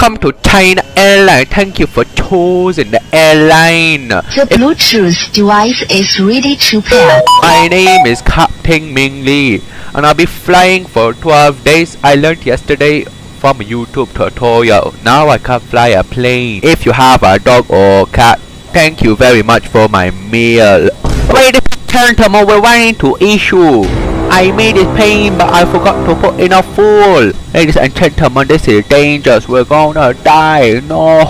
Welcome to China Airline. Thank you for choosing the airline. The Bluetooth device is ready to pair. My name is Captain Ming Lee, and I'll be flying for 12 days. I learned yesterday from a YouTube tutorial. Now I can fly a plane. If you have a dog or cat, thank you very much for my meal. Ladies and gentlemen, we're running to issue. I made it plane, but I forgot to put enough fuel. Ladies and gentlemen, this is dangerous. We're gonna die. No.